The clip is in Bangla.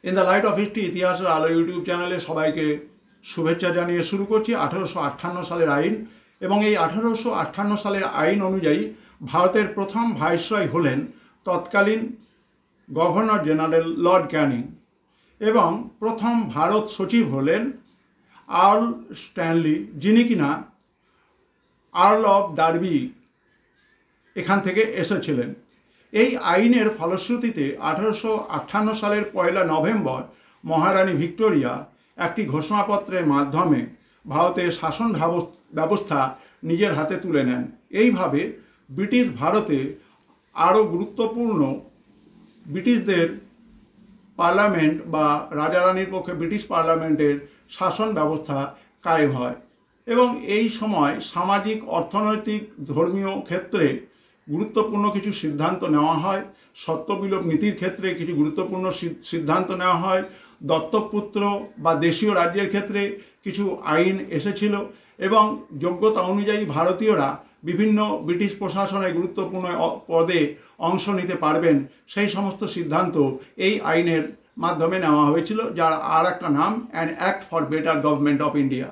In the light off history ইতিহাসের আলো ইউটিউব চ্যানেলে সবাইকে শুভেচ্ছা জানিয়ে শুরু করছি। 1858 সালের আইন, এবং এই 1858 সালের আইন অনুযায়ী ভারতের প্রথম ভাইসরয় হলেন তৎকালীন গভর্নর জেনারেল লর্ড ক্যানিং, এবং প্রথম ভারত সচিব হলেন আর্ল স্ট্যানলি, যিনি কিনা আর্ল অফ ডার্বি এখান থেকে এসেছিলেন। এই আইনের ফলশ্রুতিতে 1858 সালের 1 নভেম্বর মহারানী ভিক্টোরিয়া একটি ঘোষণাপত্রের মাধ্যমে ভারতের শাসন ব্যবস্থা নিজের হাতে তুলে নেন। এইভাবে ব্রিটিশ ভারতে আরও গুরুত্বপূর্ণ ব্রিটিশদের পার্লামেন্ট বা রাজা রানীর পক্ষে ব্রিটিশ পার্লামেন্টের শাসন ব্যবস্থা কায়েম হয়, এবং এই সময় সামাজিক, অর্থনৈতিক, ধর্মীয় ক্ষেত্রে গুরুত্বপূর্ণ কিছু সিদ্ধান্ত নেওয়া হয়। সত্যবিলোপ নীতির ক্ষেত্রে কিছু গুরুত্বপূর্ণ সিদ্ধান্ত নেওয়া হয়। দত্তকপুত্র বা দেশীয় রাজ্যের ক্ষেত্রে কিছু আইন এসেছিল, এবং যোগ্যতা অনুযায়ী ভারতীয়রা বিভিন্ন ব্রিটিশ প্রশাসনের গুরুত্বপূর্ণ পদে অংশ নিতে পারবেন, সেই সমস্ত সিদ্ধান্ত এই আইনের মাধ্যমে নেওয়া হয়েছিল, যার আর একটা নাম an act for better government of India.